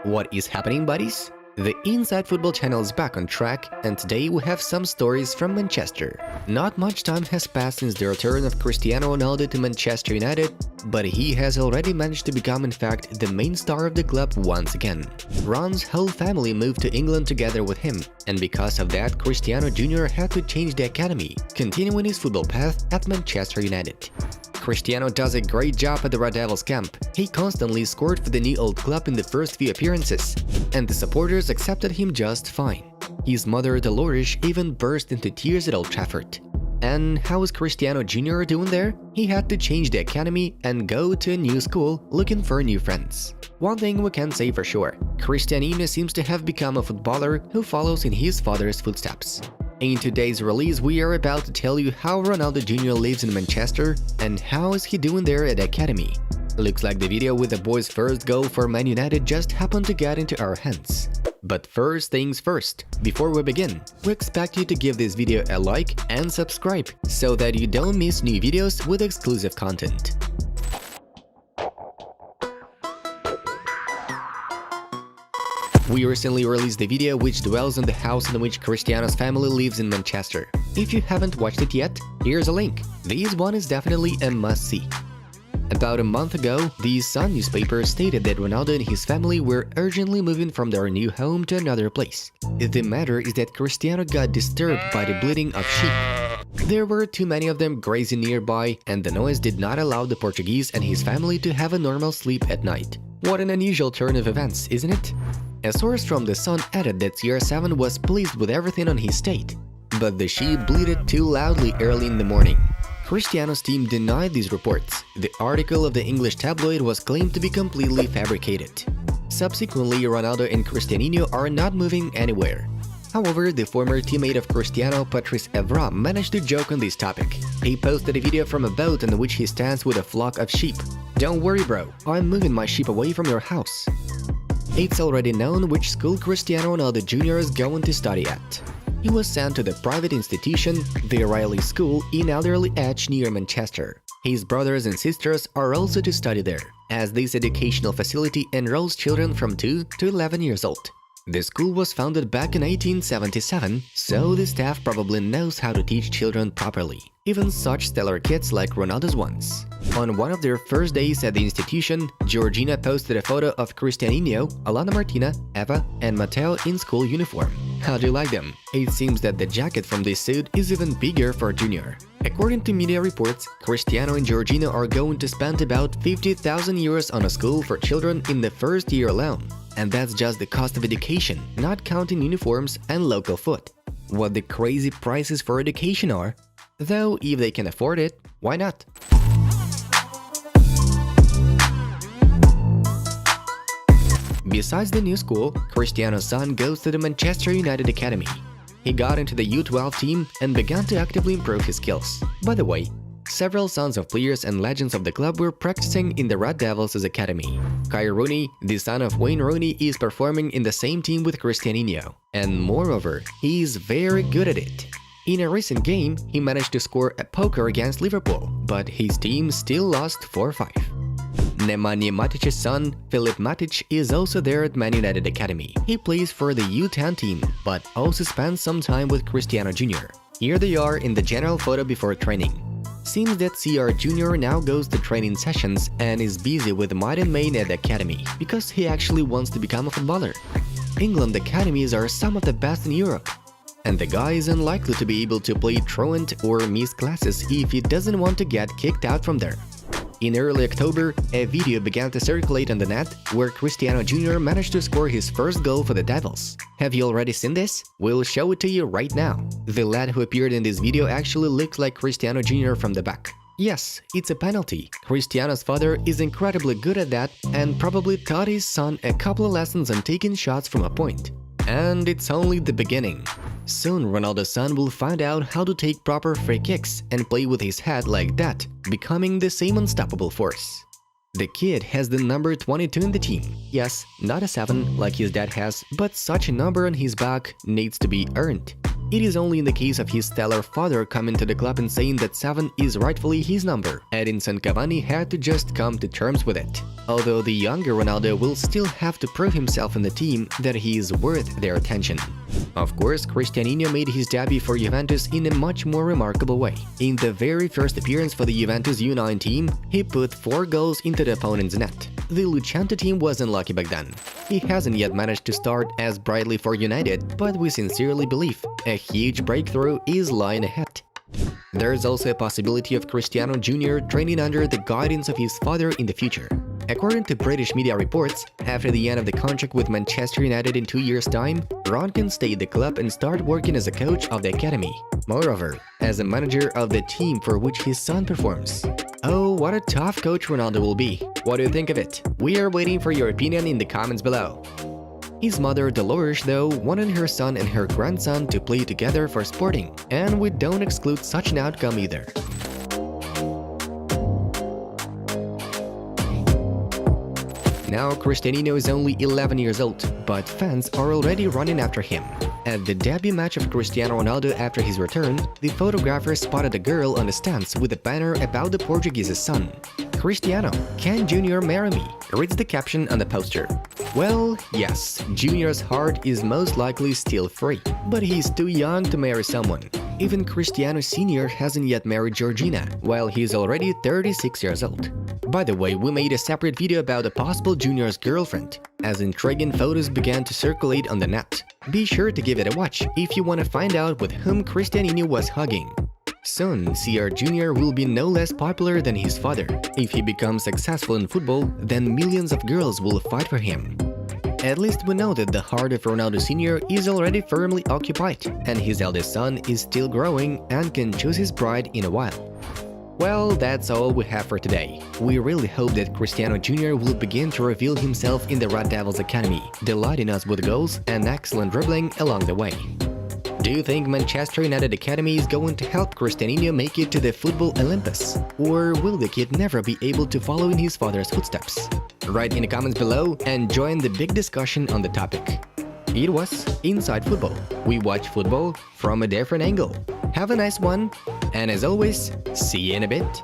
What is happening, buddies? The Inside Football channel is back on track, and today we have some stories from Manchester. Not much time has passed since the return of Cristiano Ronaldo to Manchester United, but he has already managed to become in fact the main star of the club once again. Ron's whole family moved to England together with him, and because of that, Cristiano Jr. had to change the academy, continuing his football path at Manchester United. Cristiano does a great job at the Red Devils camp. He constantly scored for the new old club in the first few appearances, and the supporters accepted him just fine. His mother Dolores even burst into tears at Old Trafford. And how is Cristiano Jr. doing there? He had to change the academy and go to a new school looking for new friends. One thing we can say for sure, Cristiano seems to have become a footballer who follows in his father's footsteps. In today's release, we are about to tell you how Ronaldo Jr. lives in Manchester and how is he doing there at the academy. Looks like the video with the boys' first goal for Man United just happened to get into our hands. But first things first, before we begin, we expect you to give this video a like and subscribe so that you don't miss new videos with exclusive content. We recently released the video which dwells on the house in which Cristiano's family lives in Manchester. If you haven't watched it yet, here's a link. This one is definitely a must-see. About a month ago, the Sun newspaper stated that Ronaldo and his family were urgently moving from their new home to another place. The matter is that Cristiano got disturbed by the bleating of sheep. There were too many of them grazing nearby, and the noise did not allow the Portuguese and his family to have a normal sleep at night. What an unusual turn of events, isn't it? A source from The Sun added that CR7 was pleased with everything on his state, but the sheep bleated too loudly early in the morning. Cristiano's team denied these reports. The article of the English tabloid was claimed to be completely fabricated. Subsequently, Ronaldo and Cristiano are not moving anywhere. However, the former teammate of Cristiano, Patrice Evra, managed to joke on this topic. He posted a video from a boat in which he stands with a flock of sheep. "Don't worry, bro, I'm moving my sheep away from your house." It's already known which school Cristiano Ronaldo Jr. is going to study at. He was sent to the private institution, the Riley School in Elderly Edge near Manchester. His brothers and sisters are also to study there, as this educational facility enrolls children from 2 to 11 years old. The school was founded back in 1877, so the staff probably knows how to teach children properly, even such stellar kids like Ronaldo's ones. On one of their first days at the institution, Georgina posted a photo of Cristiano, Alana Martina, Eva, and Matteo in school uniform. How do you like them? It seems that the jacket from this suit is even bigger for Junior. According to media reports, Cristiano and Georgina are going to spend about 50,000 euros on a school for children in the first year alone. And that's just the cost of education, not counting uniforms and local food. What the crazy prices for education are? Though if they can afford it, why not? Besides the new school, Cristiano's son goes to the Manchester United Academy. He got into the U12 team and began to actively improve his skills. By the way, several sons of players and legends of the club were practicing in the Red Devils' academy. Kai Rooney, the son of Wayne Rooney, is performing in the same team with Cristiano, and moreover, he is very good at it. In a recent game, he managed to score a poker against Liverpool, but his team still lost 4-5. Nemanja Matic's son, Filip Matic, is also there at Man United Academy. He plays for the U10 team, but also spends some time with Cristiano Jr. Here they are in the general photo before training. Seems that CR Jr. now goes to training sessions and is busy with Might and Main at the academy, because he actually wants to become a footballer. England academies are some of the best in Europe, and the guy is unlikely to be able to play truant or miss classes if he doesn't want to get kicked out from there. In early October, a video began to circulate on the net where Cristiano Jr. managed to score his first goal for the Devils. Have you already seen this? We'll show it to you right now. The lad who appeared in this video actually looks like Cristiano Jr. from the back. Yes, it's a penalty. Cristiano's father is incredibly good at that and probably taught his son a couple of lessons on taking shots from a point. And it's only the beginning. Soon Ronaldo's son will find out how to take proper free kicks and play with his head like that, becoming the same unstoppable force. The kid has the number 22 in the team. Yes, not a 7 like his dad has, but such a number on his back needs to be earned. It is only in the case of his stellar father coming to the club and saying that 7 is rightfully his number. Edinson Cavani had to just come to terms with it. Although the younger Ronaldo will still have to prove himself in the team that he is worth their attention. Of course, Cristiano made his debut for Juventus in a much more remarkable way. In the very first appearance for the Juventus U9 team, he put 4 goals into the opponent's net. The Lucente team was unlucky back then. He hasn't yet managed to start as brightly for United, but we sincerely believe a huge breakthrough is lying ahead. There's also a possibility of Cristiano Jr. training under the guidance of his father in the future. According to British media reports, after the end of the contract with Manchester United in 2 years' time, Ron can stay at the club and start working as a coach of the academy. Moreover, as a manager of the team for which his son performs. Oh, what a tough coach Ronaldo will be. What do you think of it? We are waiting for your opinion in the comments below. His mother, Dolores, though, wanted her son and her grandson to play together for Sporting, and we don't exclude such an outcome either. Now, Cristiano is only 11 years old, but fans are already running after him. At the debut match of Cristiano Ronaldo after his return, the photographer spotted a girl on the stands with a banner about the Portuguese's son. Cristiano, can Junior marry me? Reads the caption on the poster. Well, yes, Junior's heart is most likely still free, but he's too young to marry someone. Even Cristiano Sr. hasn't yet married Georgina, while he's already 36 years old. By the way, we made a separate video about a possible Junior's girlfriend, as intriguing photos began to circulate on the net. Be sure to give it a watch if you want to find out with whom Cristiano was hugging. Soon, CR Jr. will be no less popular than his father. If he becomes successful in football, then millions of girls will fight for him. At least we know that the heart of Ronaldo Sr. is already firmly occupied, and his eldest son is still growing and can choose his bride in a while. Well, that's all we have for today. We really hope that Cristiano Jr. will begin to reveal himself in the Red Devils Academy, delighting us with goals and excellent dribbling along the way. Do you think Manchester United Academy is going to help Cristiano make it to the football Olympus? Or will the kid never be able to follow in his father's footsteps? Write in the comments below and join the big discussion on the topic. It was Inside Football. We watch football from a different angle. Have a nice one, and as always, see you in a bit.